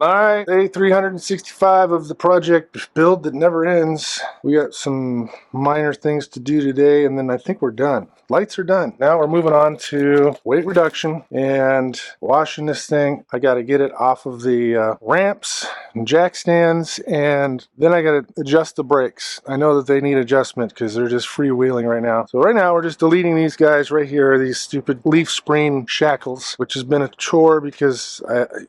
Alright, day 365 of the project build that never ends. We got some minor things to do today, and then I think we're done. Lights are done. Now we're moving on to weight reduction and washing this thing. I got to get it off of the ramps and jack stands, and then I got to adjust the brakes. I know that they need adjustment because they're just freewheeling right now. So right now we're just deleting these guys right here, these stupid leaf spring shackles, which has been a chore because,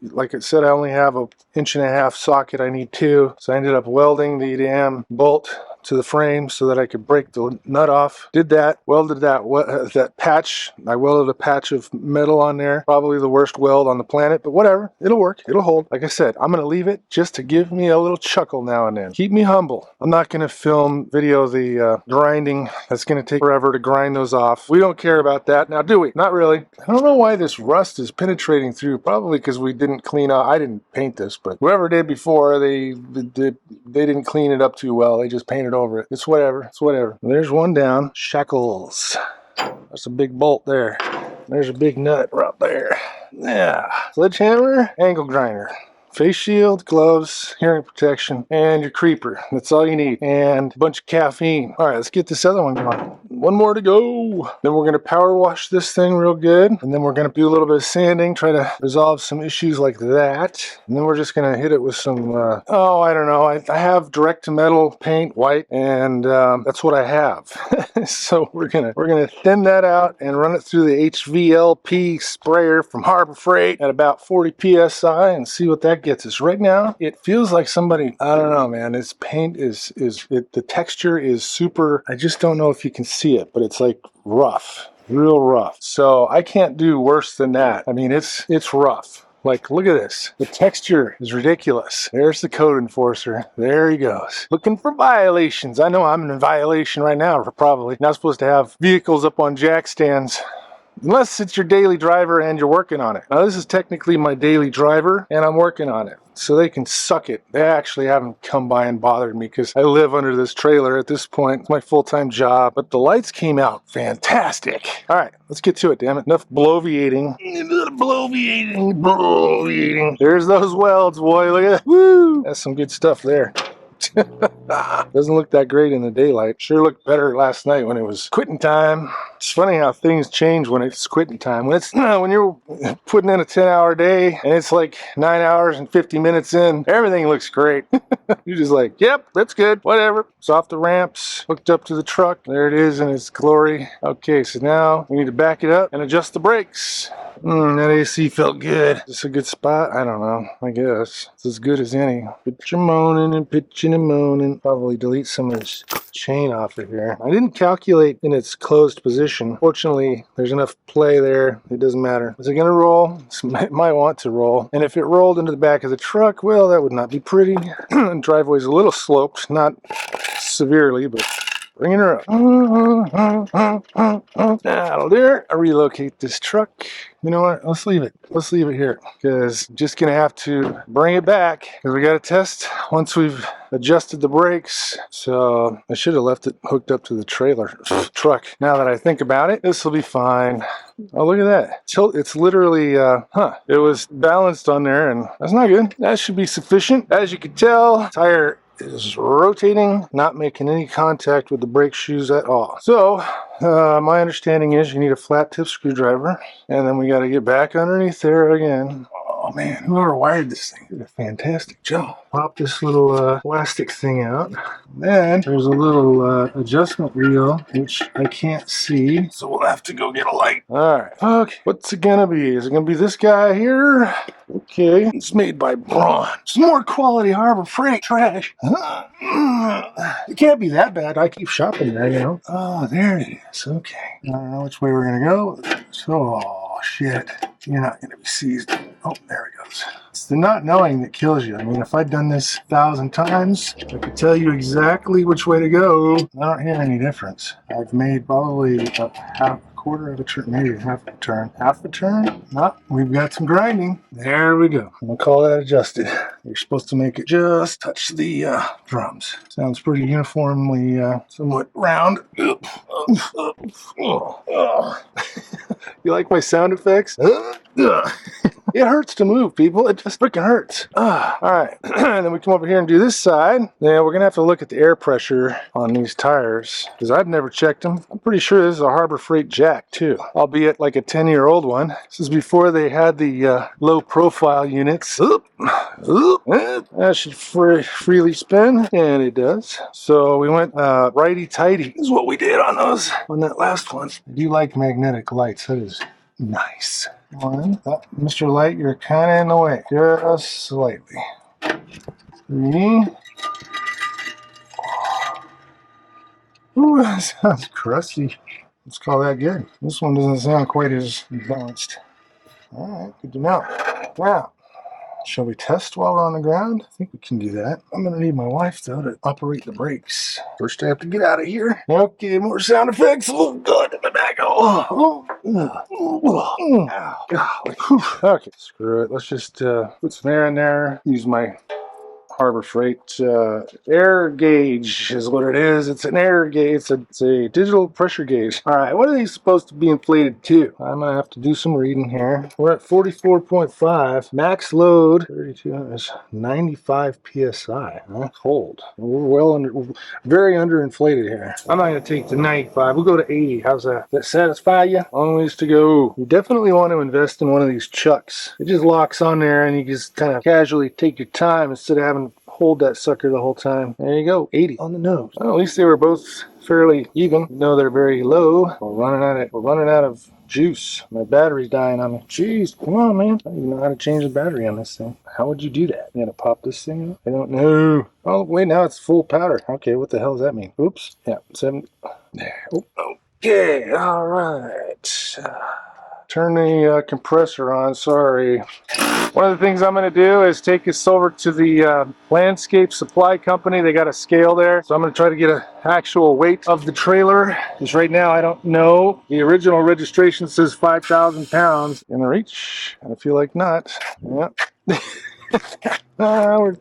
like I said, I only have a 1.5-inch socket. I need 2, so I ended up welding the damn bolt to the frame so that I could break the nut off. Did that, welded that patch. I welded a patch of metal on there. Probably the worst weld on the planet, but whatever. It'll work. It'll hold. Like I said, I'm going to leave it just to give me a little chuckle now and then. Keep me humble. I'm not going to video the grinding. That's going to take forever to grind those off. We don't care about that. Now, do we? Not really. I don't know why this rust is penetrating through. Probably because we didn't clean up. I didn't paint this, but whoever did before, they didn't clean it up too well. They just painted over it. It's whatever. It's whatever. There's one down. Shackles. That's a big bolt there. There's a big nut right there. Yeah. Sledgehammer, angle grinder. Face shield, gloves, hearing protection, and your creeper. That's all you need. And a bunch of caffeine. All right, let's get this other one going. One more to go. Then we're going to power wash this thing real good. And then we're going to do a little bit of sanding, try to resolve some issues like that. And then we're just going to hit it with some, I don't know. I have direct to metal paint, white, and that's what I have. So we're gonna thin that out and run it through the HVLP sprayer from Harbor Freight at about 40 psi and see what that gets us. Right now, it feels like somebody, I don't know, man. This paint the texture is super. I just don't know if you can see it, but it's like rough, real rough. So I can't do worse than that. I mean, it's rough. Like, look at this. The texture is ridiculous. There's the code enforcer. There he goes. Looking for violations. I know I'm in violation right now. We're probably not supposed to have vehicles up on jack stands. Unless it's your daily driver and you're working on it. Now, this is technically my daily driver, and I'm working on it. So they can suck it. They actually haven't come by and bothered me because I live under this trailer at this point. It's my full-time job. But the lights came out fantastic. All right, let's get to it, damn it. Enough bloviating. Bloviating. There's those welds, boy. Look at that. Woo! That's some good stuff there. Doesn't look that great in the daylight. Sure looked better last night when it was quitting time. It's funny how things change when it's quitting time. When you're putting in a 10-hour day and it's like 9 hours and 50 minutes in, everything looks great. You're just like, yep, that's good, whatever. It's off the ramps, hooked up to the truck. There it is in its glory. Okay, so now we need to back it up and adjust the brakes. That AC felt good. Is this a good spot? I don't know. I guess. It's as good as any. Pitching and moaning and pitching and moaning. Probably delete some of this chain off of here. I didn't calculate in its closed position. Fortunately, there's enough play there. It doesn't matter. Is it going to roll? It might want to roll. And if it rolled into the back of the truck, well, that would not be pretty. The driveway's a little sloped. Not severely, but bringing her up. That'll do it. I'll relocate this truck. You know what? Let's leave it. Let's leave it here. Because I'm just going to have to bring it back. Because we got to test once we've adjusted the brakes. So I should have left it hooked up to the trailer truck. Now that I think about it, this will be fine. Oh, look at that. It's literally, it was balanced on there, and that's not good. That should be sufficient. As you can tell, tire is rotating, not making any contact with the brake shoes at all. So, my understanding is you need a flat tip screwdriver, and then we got to get back underneath there again. Oh man, whoever wired this thing did a fantastic job. Pop this little plastic thing out. Then there's a little adjustment wheel, which I can't see, so we'll have to go get a light. Alright, okay, what's it gonna be? Is it gonna be this guy here? Okay, it's made by Braun. Some more quality Harbor Freight trash. It can't be that bad. I keep shopping there, you know. Oh, there it is. Okay. I don't know which way we're gonna go. Oh, shit. You're not gonna be seized. Oh, there it goes. It's the not knowing that kills you. I mean, if I'd done this 1,000 times, I could tell you exactly which way to go. I don't hear any difference. I've made probably a quarter of a turn, maybe half a turn. Half a turn? No, we've got some grinding. There we go. I'm gonna call that adjusted. You're supposed to make it just touch the drums. Sounds pretty uniformly somewhat round. You like my sound effects? It hurts to move, people. It just freaking hurts. All right. And then we come over here and do this side. Now we're going to have to look at the air pressure on these tires because I've never checked them. I'm pretty sure this is a Harbor Freight jack too, albeit like a 10-year-old one. This is before they had the low profile units. Oop. That should freely spin, and it does. So we went righty-tighty is what we did on those, on that last one. I do like magnetic lights. That is nice. One. Oh, Mr. Light, you're kind of in the way. Just slightly. 3. Ooh, that sounds crusty. Let's call that good. This one doesn't sound quite as balanced. Alright, good to know. Now, shall we test while we're on the ground? I think we can do that. I'm going to need my wife, though, to operate the brakes. First, I have to get out of here. Okay, more sound effects. Oh, God, in the back. Okay, screw it. Let's just put some air in there. Use my Harbor Freight air gauge is what it is. It's an air gauge. It's a digital pressure gauge. All right, what are these supposed to be inflated to? I'm gonna have to do some reading here. We're at 44.5 max load. 32 is 95 psi. Cold. We're very underinflated here. I'm not gonna take the 95. We'll go to 80. How's that? Does that satisfy you? Long ways to go. You definitely want to invest in one of these chucks. It just locks on there, and you just kind of casually take your time instead of having hold that sucker the whole time. There you go, 80 on the nose. Well, at least they were both fairly even. You know they're very low. We're running out of juice. My battery's dying on me. Jeez, come on, man. I don't even know how to change the battery on this thing. How would you do that? You gotta pop this thing up? I don't know. Oh, wait, now it's full powder. Okay, what the hell does that mean? Oops. Yeah, 7. There. Oh, okay, all right. Turn the compressor on, sorry. One of the things I'm going to do is take this over to the landscape supply company. They got a scale there. So I'm going to try to get an actual weight of the trailer. Because right now I don't know. The original registration says 5,000 pounds. In the reach? I feel like not. Yep. We're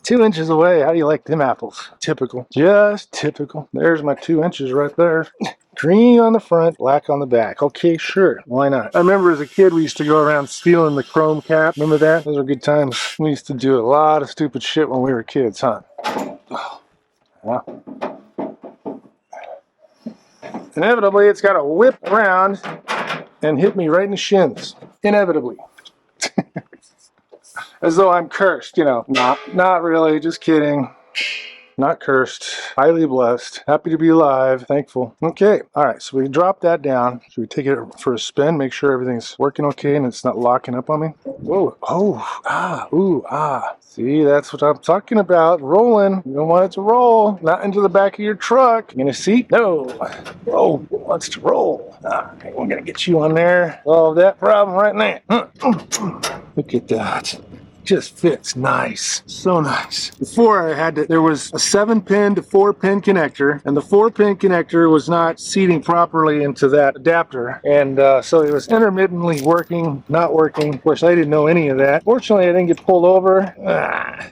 2 inches away. How do you like them apples? Typical. Just typical. There's my 2 inches right there. Green on the front, black on the back. Okay, sure. Why not? I remember as a kid we used to go around stealing the chrome cap. Remember that? Those are good times. We used to do a lot of stupid shit when we were kids, huh? Yeah. Inevitably, it's got to whip around and hit me right in the shins. Inevitably. As though I'm cursed, you know. Not really. Just kidding. Not cursed. Highly blessed. Happy to be alive. Thankful. Okay. All right. So we drop that down. Should we take it for a spin? Make sure everything's working okay and it's not locking up on me? Whoa. Oh. Ah. Ooh. Ah. See, that's what I'm talking about. Rolling. You don't want it to roll. Not into the back of your truck. You in a seat? No. Oh, it wants to roll. Okay, we're going to get you on there. Solve that problem right now. Look at that. Just fits nice. So nice. Before I had to, there was a 7-pin to 4-pin connector, and the 4-pin connector was not seating properly into that adapter. And so it was intermittently working, not working. Of course, I didn't know any of that. Fortunately, I didn't get pulled over.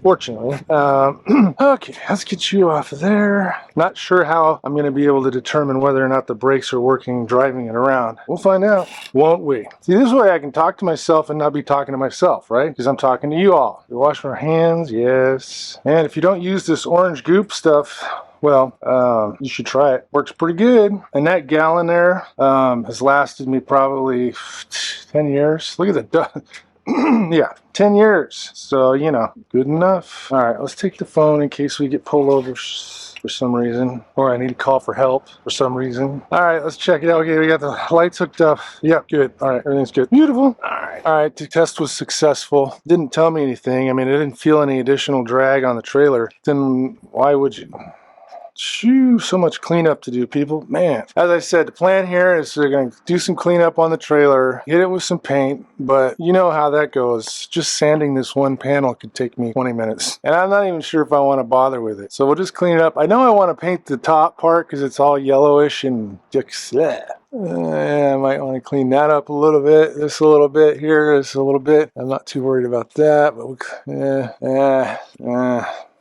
Fortunately. Okay, let's get you off of there. Not sure how I'm going to be able to determine whether or not the brakes are working driving it around. We'll find out, won't we? See, this way I can talk to myself and not be talking to myself, right? Because I'm talking to you all. We wash our hands, yes. And if you don't use this orange goop stuff, well, you should try it. Works pretty good. And that gallon there has lasted me probably 10 years. Look at the yeah, 10 years. So, you know, good enough. All right, let's take the phone in case we get pulled over for some reason, or I need to call for help for some reason. All right, let's check it out. Okay, we got the lights hooked up. Yep, good. All right, everything's good. Beautiful. All right, the test was successful. Didn't tell me anything. I mean, I didn't feel any additional drag on the trailer. Then why would you? Shoo, so much cleanup to do, people. Man, as I said, the plan here is they're going to do some cleanup on the trailer, hit it with some paint, but you know how that goes. Just sanding this one panel could take me 20 minutes, and I'm not even sure if I want to bother with it. So we'll just clean it up. I know I want to paint the top part because it's all yellowish and just, I might want to clean that up a little bit. This a little bit here, this a little bit. I'm not too worried about that, but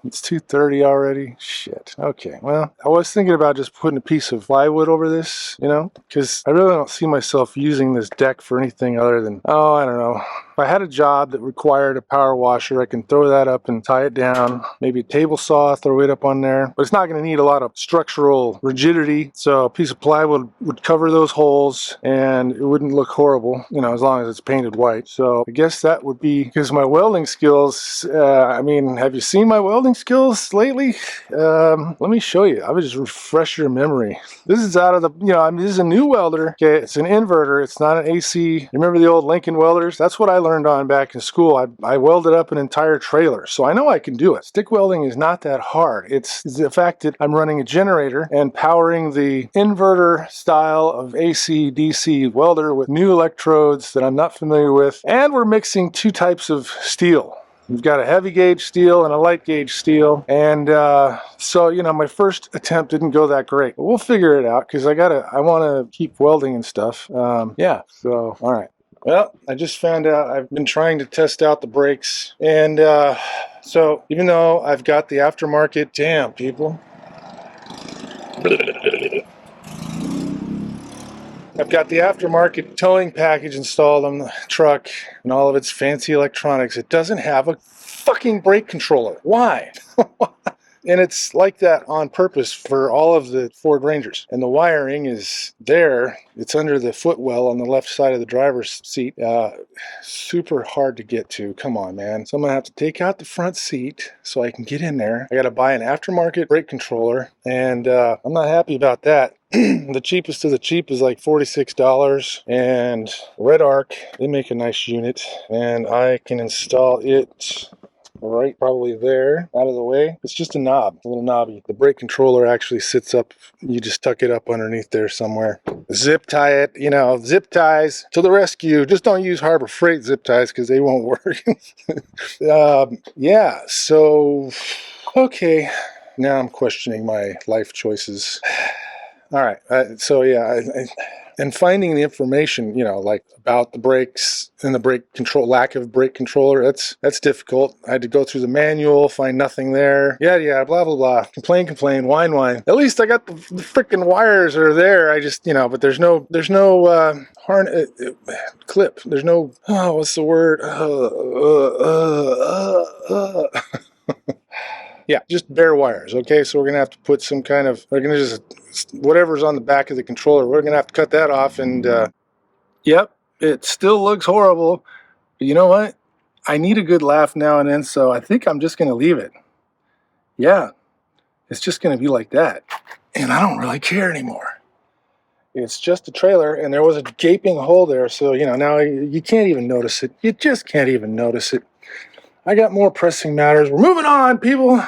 it's 2:30 already. Shit. Okay. Well, I was thinking about just putting a piece of plywood over this, you know, because I really don't see myself using this deck for anything other than, oh, I don't know. I had a job that required a power washer, I can throw that up and tie it down. Maybe a table saw, throw it up on there. But it's not going to need a lot of structural rigidity. So a piece of plywood would cover those holes and it wouldn't look horrible, you know, as long as it's painted white. So I guess that would be, because my welding skills, I mean, have you seen my welding skills lately? Let me show you. I would just refresh your memory. This is out of the, you know, I mean, this is a new welder. Okay, it's an inverter. It's not an AC. You remember the old Lincoln welders? That's what I learned on back in school. I welded up an entire trailer, so I know I can do it. Stick welding is not that hard. It's the fact that I'm running a generator and powering the inverter style of AC DC welder with new electrodes that I'm not familiar with, and we're mixing two types of steel. We've got a heavy gauge steel and a light gauge steel, and so, you know, my first attempt didn't go that great. But we'll figure it out because I want to keep welding and stuff. Yeah, so, all right. Well, I just found out I've been trying to test out the brakes, and so even though I've got the aftermarket, damn people. I've got the aftermarket towing package installed on the truck and all of its fancy electronics. It doesn't have a fucking brake controller. Why? And it's like that on purpose for all of the Ford Rangers. And the wiring is there. It's under the footwell on the left side of the driver's seat. Super hard to get to. Come on, man. So I'm going to have to take out the front seat so I can get in there. I got to buy an aftermarket brake controller, and I'm not happy about that. The cheapest of the cheap is like $46, and Red Arc, they make a nice unit, and I can install it right probably there, out of the way. It's just a knob, a little knobby. The brake controller actually sits up. You just tuck it up underneath there somewhere. Zip tie it, you know, zip ties to the rescue. Just don't use Harbor Freight zip ties because they won't work. Yeah, so, okay. Now I'm questioning my life choices. All right, so yeah, and finding the information, you know, like about the brakes and the brake control, lack of brake controller, that's difficult. I had to go through the manual, find nothing there. Yeah, blah, blah, blah. Complain, whine. At least I got the freaking wires are there. I just, you know, but there's no clip. There's no, oh, what's the word? Yeah, just bare wires, okay? So we're going to have to put some kind of, we're going to just, whatever's on the back of the controller, we're going to have to cut that off, and, yep, it still looks horrible, but you know what? I need a good laugh now and then, so I think I'm just going to leave it. Yeah, it's just going to be like that, and I don't really care anymore. It's just a trailer, and there was a gaping hole there, so, you know, now you can't even notice it. You just can't even notice it. I got more pressing matters. We're moving on, people.